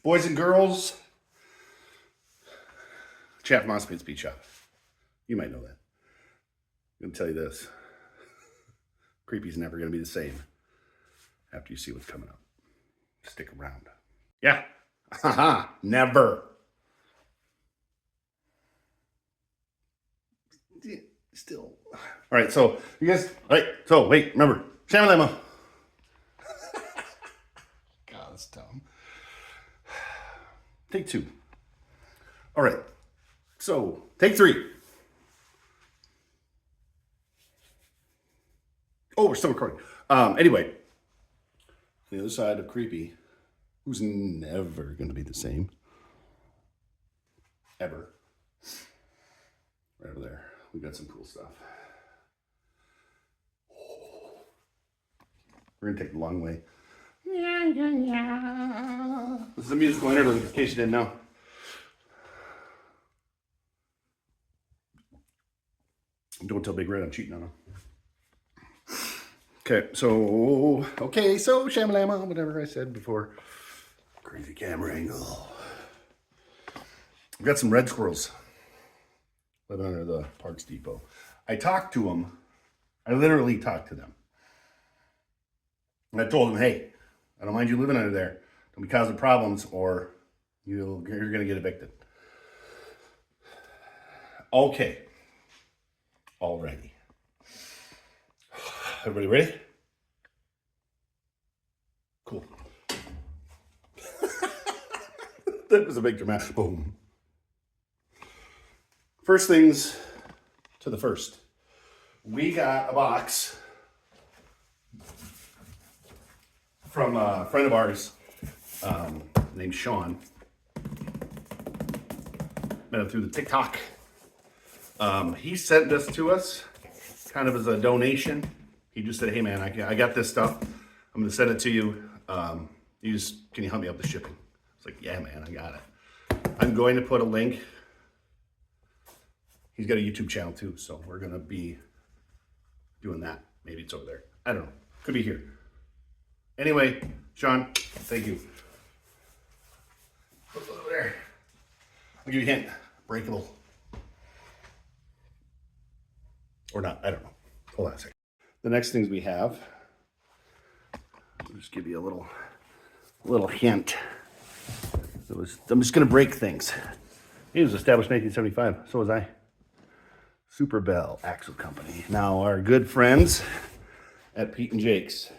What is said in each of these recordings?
Boys and girls, Chatham Mosspade's Beach Shop. You might know that. I'm going to tell you this. Creepy's never going to be the same after you see what's coming up. Stick around. Yeah. Haha. Never. Still. All right, so you guys, all right, so wait, remember, Shamalama. God, that's dumb. Take two. All right, so take three. Oh, we're still recording. Anyway, the other side of Creepy, who's never going to be the same, ever. Right over there, we got some cool stuff. We're gonna take the long way. This is a musical interlude, in case you didn't know. Don't tell Big Red I'm cheating on him. Okay, so Shamalama, whatever I said before. Crazy camera angle. We've got some red squirrels living under the Parks Depot. I talked to them. I literally talked to them. And I told them, hey, I don't mind you living under there. Don't be causing problems or you're going to get evicted. Okay. Alrighty. Everybody ready? Cool. That was a big dramatic boom. First things to the first. We got a box from a friend of ours named Sean. Met him through the TikTok. He sent this to us kind of as a donation. He just said, hey man, I got this stuff. I'm gonna send it to you. Can you help me out with the shipping? I was like, yeah man, I got it. I'm going to put a link. He's got a YouTube channel too, so we're gonna be doing that. Maybe it's over there. I don't know. Could be here. Anyway, Sean, thank you. Put it over there. I'll give you a hint. Breakable. Or not, I don't know. Hold on a second. The next things we have, I'll just give you a little hint. I'm just gonna break things. He was established in 1975, so was I. Super Bell Axle Company. Now, our good friends at Pete and Jake's,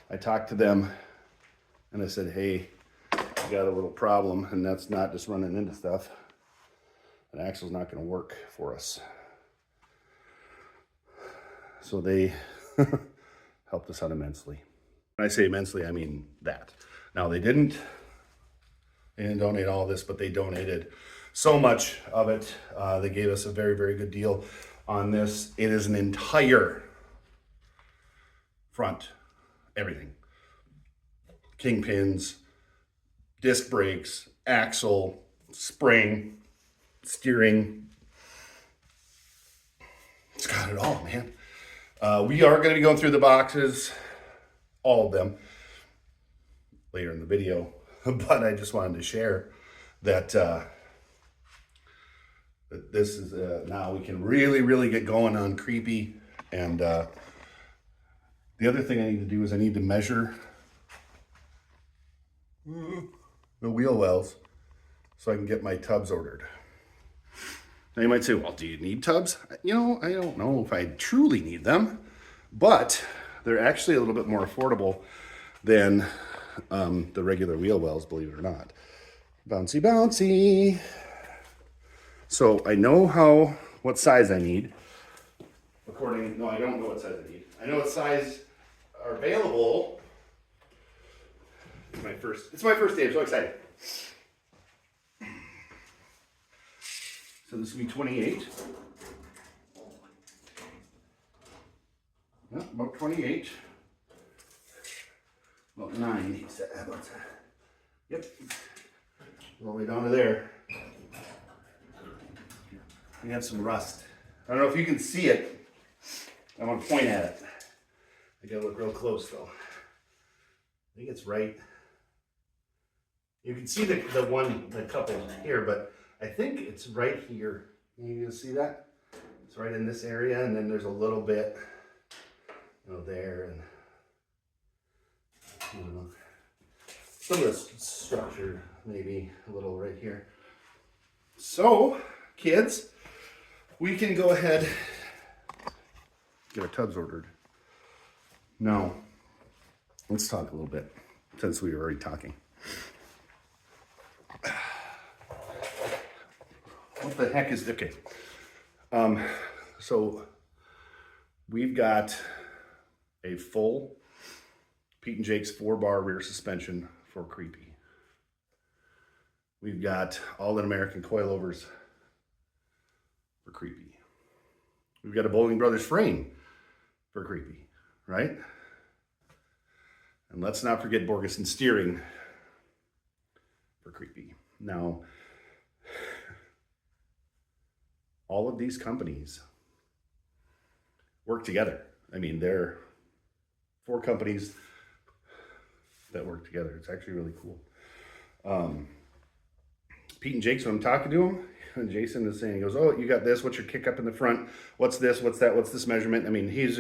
I talked to them and I said, hey, I got a little problem, and that's not just running into stuff. An axle's not going to work for us. So they helped us out immensely. When I say immensely, I mean that. Now, they didn't donate all this, but they donated so much of it. They gave us a very, very good deal on this. It is an entire front, everything. Kingpins, disc brakes, axle, spring, steering. It's got it all, man. We are going to be going through the boxes, all of them, later in the video. But I just wanted to share that this is now we can really get going on Creepy. And the other thing I need to do is I need to measure the wheel wells so I can get my tubs ordered. Now you might say, well, do you need tubs? You know, I don't know if I truly need them, but they're actually a little bit more affordable than the regular wheel wells, believe it or not. Bouncy, bouncy. So I know what size I need. No, I don't know what size I need. I know what size are available. It's my first day, I'm so excited. So this will be 28. Yep, about 28. About 9, he said. Yep. All the way down to there. We have some rust. I don't know if you can see it. I want to point at it. I gotta look real close though. I think it's right You can see the couple here, but I think it's right here. You can see that? It's right in this area, and then there's a little bit, there, and some of the structure, maybe a little right here. So, kids, we can go ahead, get our tubs ordered. Now, let's talk a little bit, since we were already talking. What the heck is, okay. So we've got a full Pete and Jake's 4-bar rear suspension for Creepy. We've got all in American coilovers for Creepy. We've got a Bowling Brothers frame for Creepy, right? And let's not forget Borgeson steering for Creepy. Now, all of these companies work together. I mean, they're 4 companies that work together. It's actually really cool. Pete and Jake's, when I'm talking to him, and Jason is saying, he goes, oh, you got this, what's your kick up in the front? What's this, what's that, what's this measurement? I mean, he's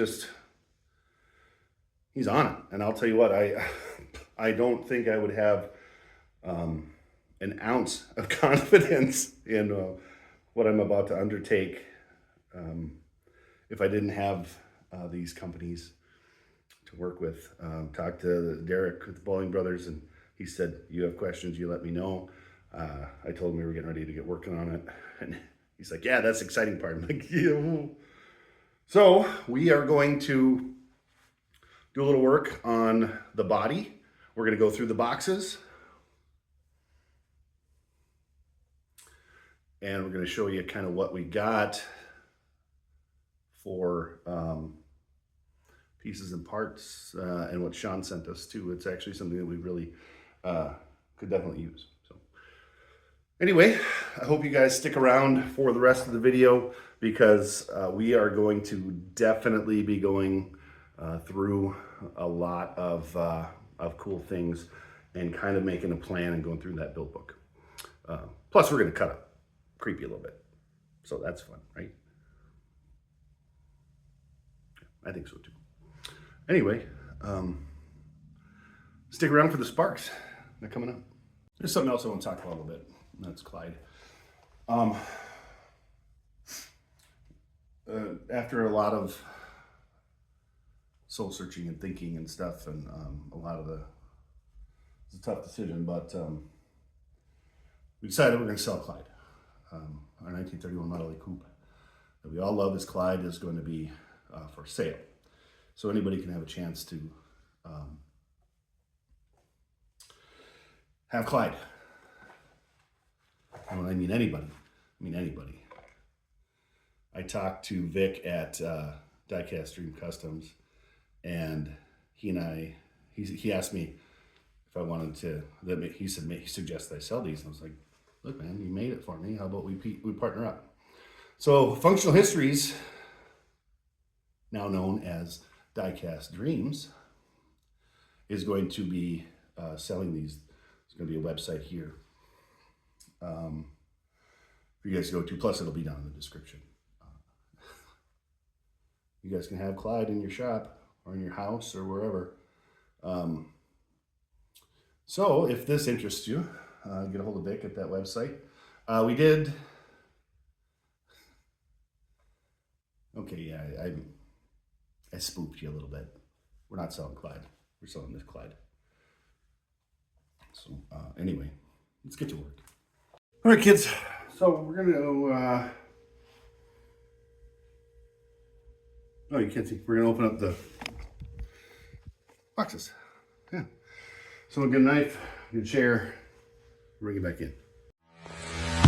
on it. And I'll tell you what, I don't think I would have an ounce of confidence in what I'm about to undertake if I didn't have these companies to work with. Talked to Derek with the Bowling Brothers, and he said, you have questions, you let me know. I told him we were getting ready to get working on it, and he's like, yeah, that's the exciting part. I'm like, yeah. So we are going to do a little work on the body. We're going to go through the boxes, and we're going to show you kind of what we got for pieces and parts, and what Sean sent us too. It's actually something that we really could definitely use. So anyway, I hope you guys stick around for the rest of the video, because we are going to definitely be going through a lot of cool things and kind of making a plan and going through that build book. Plus, we're going to cut up Creepy a little bit. So that's fun, right? I think so too. Anyway, stick around for the sparks. They're coming up. There's something else I want to talk about a little bit. And that's Clyde. After a lot of soul searching and thinking and stuff, and it's a tough decision, but we decided we're going to sell Clyde. Our 1931 Model A Coupe that we all love as Clyde is going to be for sale. So anybody can have a chance to have Clyde. And when I mean anybody, I mean anybody. I talked to Vic at Diecast Dream Customs, and he asked me if I wanted to, he suggested I sell these, and I was like, look man, you made it for me, how about we partner up? So Functional Histories, now known as Diecast Dreams, is going to be selling these. There's going to be a website here for you guys to go to, plus it'll be down in the description. You guys can have Clyde in your shop or in your house or wherever. So if this interests you, get a hold of Vic at that website. Okay, yeah, I spooked you a little bit. We're not selling Clyde. We're selling this Clyde. So anyway, let's get to work. All right, kids. So we're gonna oh, you can't see. We're gonna open up the boxes. Yeah. So we'll get a knife, get a chair, bring it back in.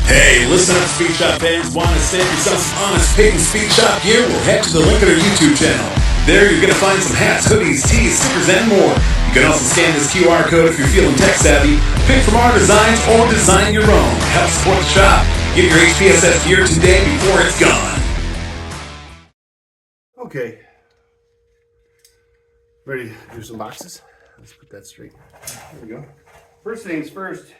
Hey, listen up, Speed Shop fans. Want to save yourself some honest paint and Speed Shop gear? Well, head to the link on our YouTube channel. There you're going to find some hats, hoodies, tees, stickers, and more. You can also scan this QR code if you're feeling tech savvy. Pick from our designs or design your own. Help support the shop. Get your HPSS gear today before it's gone. Okay. Ready to do some boxes? Let's put that straight. There we go. First things first,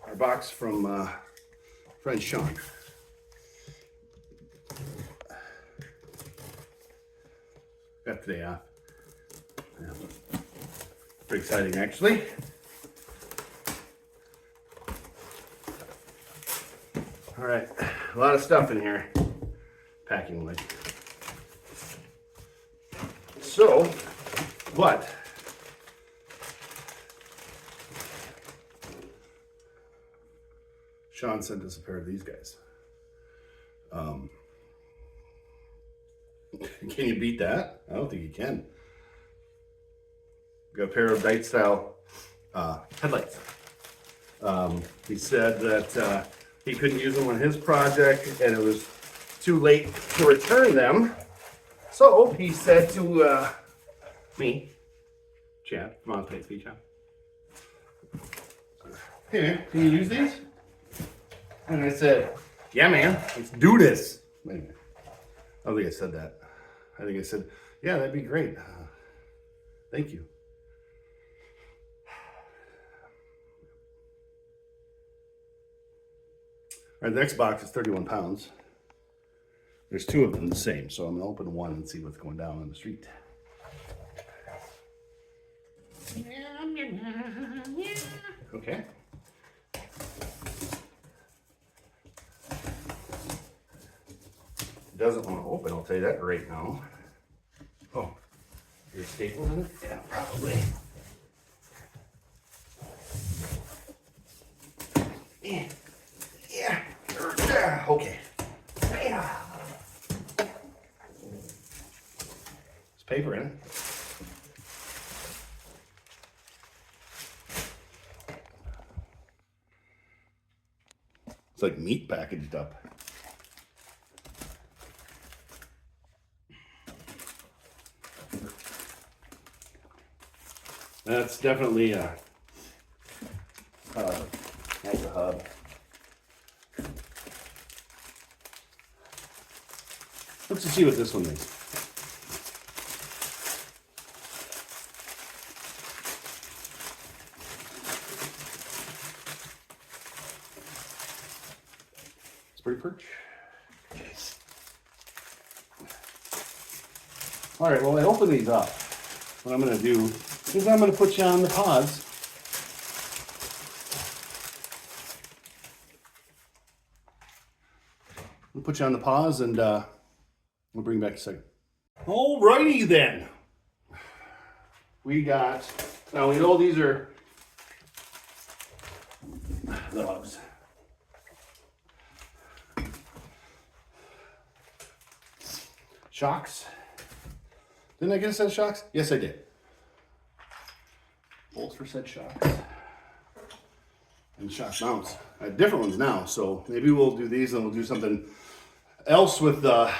our box from friend Sean. Got today off. Yeah. Pretty exciting, actually. All right, a lot of stuff in here, packing like. So, but Sean sent us a pair of these guys. Can you beat that? I don't think you can. Got a pair of Dyke style headlights. He said that he couldn't use them on his project and it was too late to return them. So he said to me, Chad, come on, play speech, Chad. Hey man, can you use these? And I said, yeah man, let's do this. Wait a minute. I don't think I said that. I think I said, yeah, that'd be great. Thank you. All right, the next box is 31 pounds. There's two of them the same, so I'm gonna open one and see what's going down on the street. Okay. Doesn't want to open, I'll tell you that right now. Oh, your staples in it? Yeah, probably. Yeah. Yeah. Okay. Yeah. There's paper in it. It's like meat packaged up. That's definitely that's a hub. Let's just see what this one is. Spray perch. All right, well, I open these up. What I'm going to do is I'm going to put you on the pause. We'll put you on the pause and we'll bring you back in a second. Alrighty then. We got, now we know these are the hubs. Shocks. Didn't I get a set of shocks? Yes, I did. Bolts for said shocks. And shock mounts. I have different ones now, so maybe we'll do these and we'll do something else with the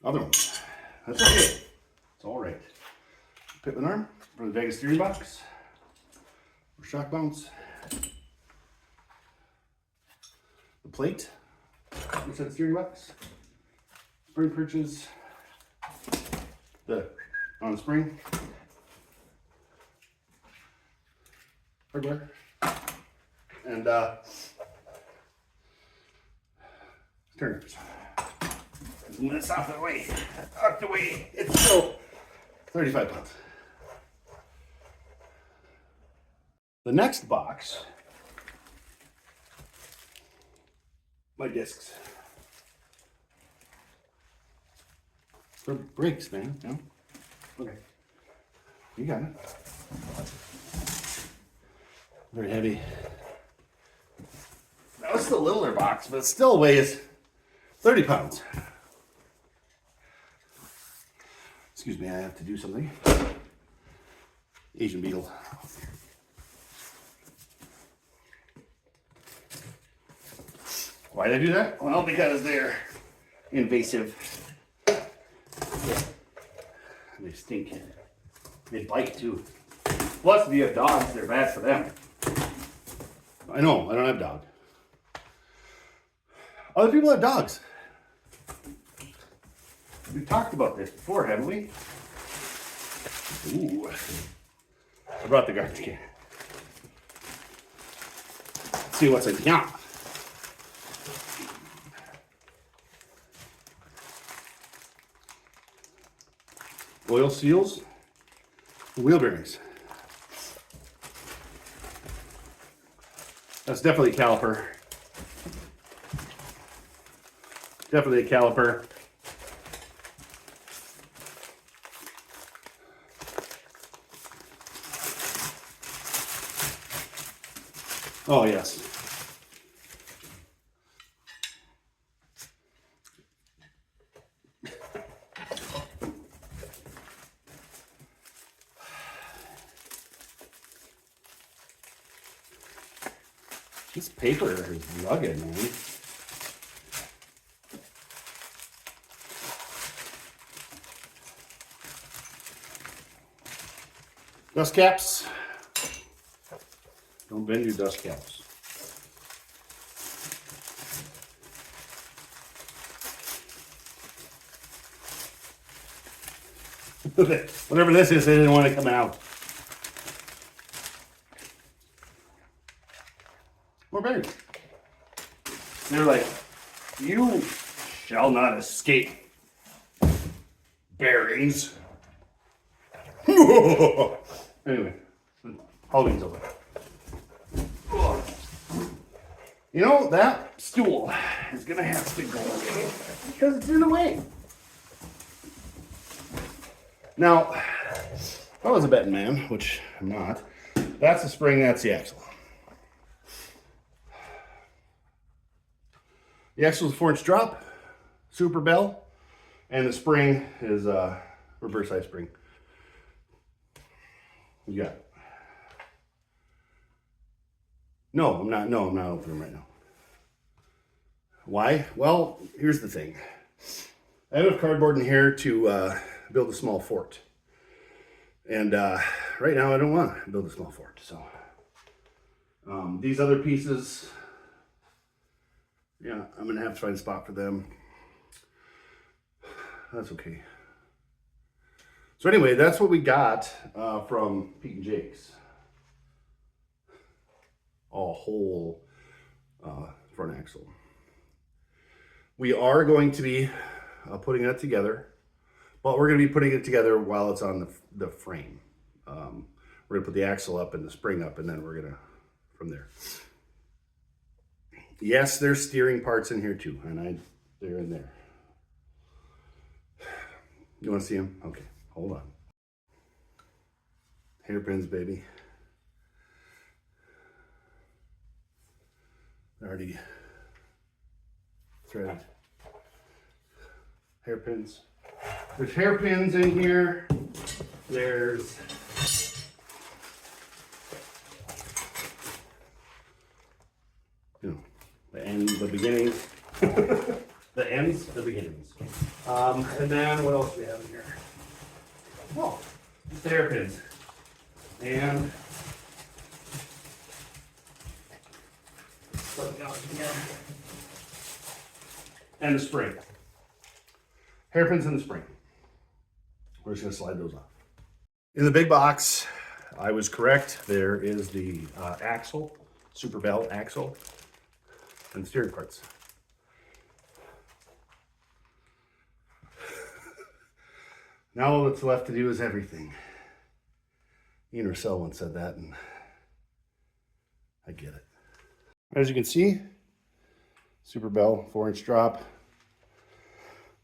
other ones. That's okay. It's all right. Pitman arm for the Vegas steering box. For shock mounts. The plate. What's that steering box? Spring perches. The on the spring. Hardware. And turners. Move this off the way. Out the way. It's still 35 pounds. The next box, my discs. For brakes, man. No? Okay. You got it. Very heavy. Now it's the littler box, but it still weighs 30 pounds. Excuse me, I have to do something. Asian beetle. Why did I do that? Well, because they're invasive. They stink. They bite too. Plus, if you have dogs, they're bad for them. I know, I don't have dogs. Other people have dogs. We've talked about this before, haven't we? Ooh. I brought the garbage can. Let's see what's in here. Oil seals, wheel bearings. That's definitely a caliper. Definitely a caliper. Oh, yes. This paper is rugged, man. Dust caps. Don't bend your dust caps. Whatever this is, they didn't want to come out. More bearings. They're like, you shall not escape. Bearings. Anyway, Halloween's over. You know, that stool is gonna have to go away because it's in the way. Now, if I was a betting man, which I'm not, that's the spring, that's the axle. The axle is a 4-inch drop, super bell, and the spring is a reverse side spring. You got it. No, I'm not opening them right now. Why? Well, here's the thing. I have enough cardboard in here to build a small fort. And right now I don't want to build a small fort. So these other pieces, yeah, I'm going to have to find a spot for them. That's okay. So anyway, that's what we got from Pete and Jake's. A whole front axle. We are going to be putting that together, but we're going to be putting it together while it's on the frame. We're going to put the axle up and the spring up, and then we're going to, from there. Yes, there's steering parts in here too, and they're in there. You want to see them? Okay, hold on. Hairpins, baby. Already threaded. Hairpins. There's hairpins in here. There's the ends, the beginnings. The ends, the beginnings. And then what else do we have in here? Oh, just the hairpins. And and the spring. Hairpins and the spring. We're just gonna slide those off. In the big box, I was correct. There is the axle, super bell axle, and steering parts. Now all that's left to do is everything. Ian Russell once said that, and I get it. As you can see, super bell, 4-inch drop.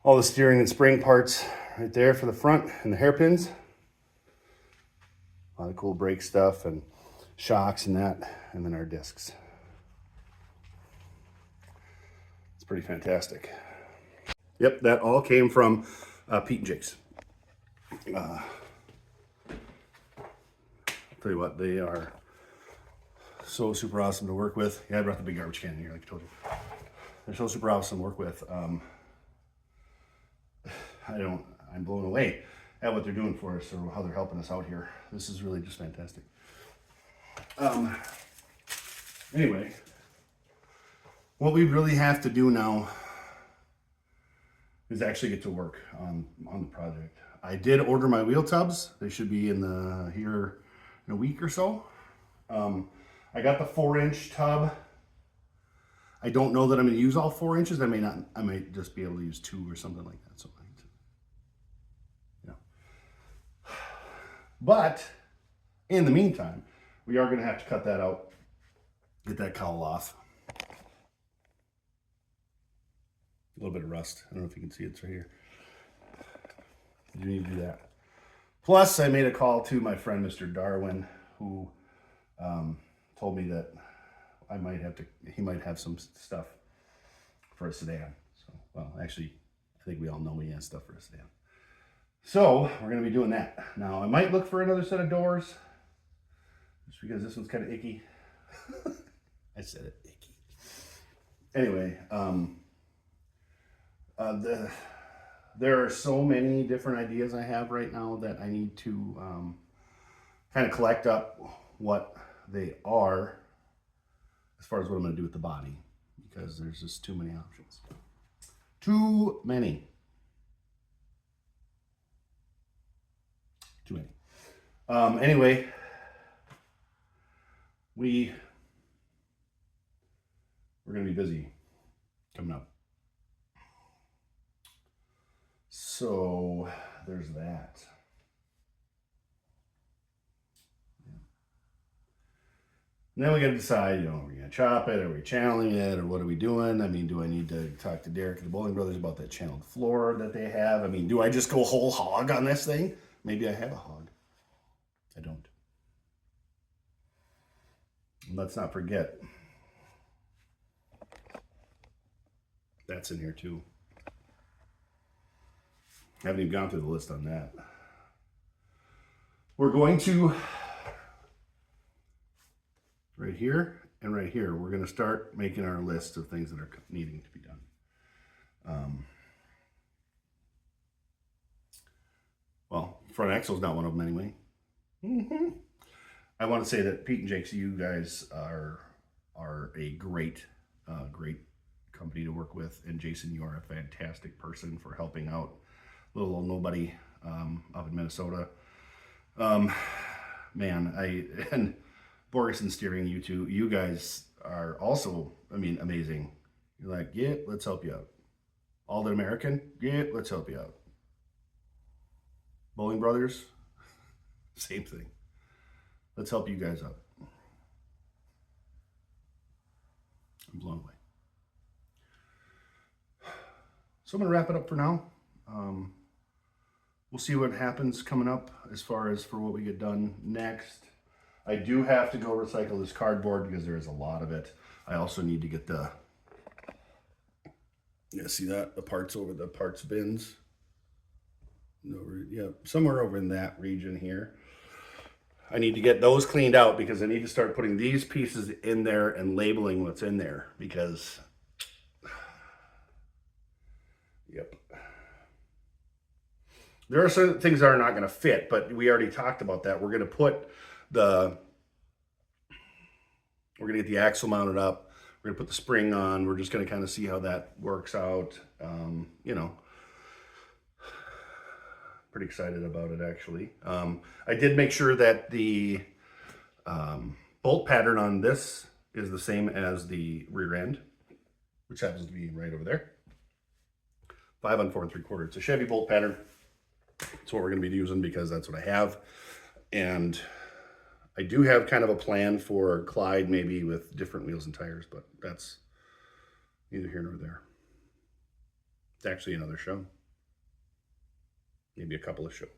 All the steering and spring parts right there for the front and the hairpins. A lot of cool brake stuff and shocks and that, and then our discs. It's pretty fantastic. Yep, that all came from Pete and Jake's. I'll tell you what, they are so super awesome to work with. Yeah, I brought the big garbage can in here, like I told you. They're so super awesome to work with. I'm blown away at what they're doing for us or how they're helping us out here. This is really just fantastic. Anyway, what we really have to do now is actually get to work on the project. I did order my wheel tubs. They should be here in a week or so. I got the 4-inch tub I don't know that I'm going to use all 4 inches. I might just be able to use 2 or something like that. So, but in the meantime, we are going to have to cut that out, get that cowl off. A little bit of rust. I don't know if you can see it's right here. You need to do that. Plus, I made a call to my friend, Mr. Darwin, who told me that he might have some stuff for a sedan. So, well, actually, I think we all know he has stuff for a sedan. So, we're going to be doing that. Now, I might look for another set of doors, just because this one's kind of icky. I said it, icky. Anyway, there are so many different ideas I have right now that I need to kind of collect up what they are as far as what I'm going to do with the body, because there's just too many options. Too many. Anyway, we're going to be busy coming up. So there's that. And then we got to decide, are we going to chop it? Are we channeling it? Or what are we doing? I mean, do I need to talk to Derek and the Bowling Brothers about that channeled floor that they have? I mean, do I just go whole hog on this thing? Maybe I have a hog. I don't. And let's not forget, that's in here too. I haven't even gone through the list on that. We're going to, right here and right here, we're going to start making our list of things that are needing to be done. Well, front axle's not one of them anyway. I want to say that Pete and Jakes, you guys are a great company to work with, and Jason, you are a fantastic person for helping out little old nobody up in Minnesota. Man, and Borgeson Steering, you guys are also, I mean, amazing. You're like, yeah, let's help you out. Alden American, yeah, let's help you out. Bowling Brothers, same thing. Let's help you guys out. I'm blown away. So I'm going to wrap it up for now. We'll see what happens coming up as far as for what we get done next. I do have to go recycle this cardboard because there is a lot of it. I also need to get the, see that? The parts bins. Yeah, somewhere over in that region here. I need to get those cleaned out because I need to start putting these pieces in there and labeling what's in there because, yep. There are certain things that are not going to fit, but we already talked about that. We're going to get the axle mounted up. We're going to put the spring on. We're just going to kind of see how that works out. Pretty excited about it, actually. I did make sure that the bolt pattern on this is the same as the rear end, which happens to be right over there. 5 on 4 3/4. It's a Chevy bolt pattern. That's what we're going to be using because that's what I have. And I do have kind of a plan for Clyde, maybe with different wheels and tires, but that's neither here nor there. It's actually another show. Maybe a couple of shows.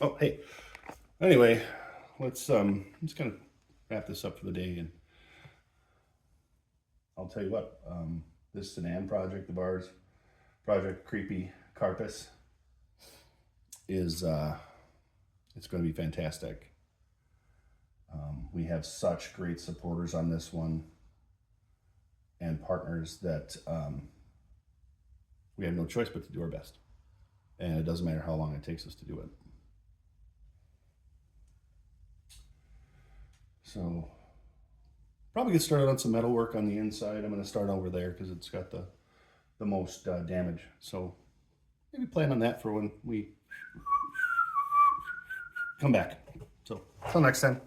Oh, hey. Anyway, let's kind of wrap this up for the day, and I'll tell you what. This sedan project, the bars project, Creepy Carpus, is it's going to be fantastic. We have such great supporters on this one and partners that we have no choice but to do our best. And it doesn't matter how long it takes us to do it. So, probably get started on some metal work on the inside. I'm going to start over there because it's got the most damage. So, maybe plan on that for when we come back. So, till next time.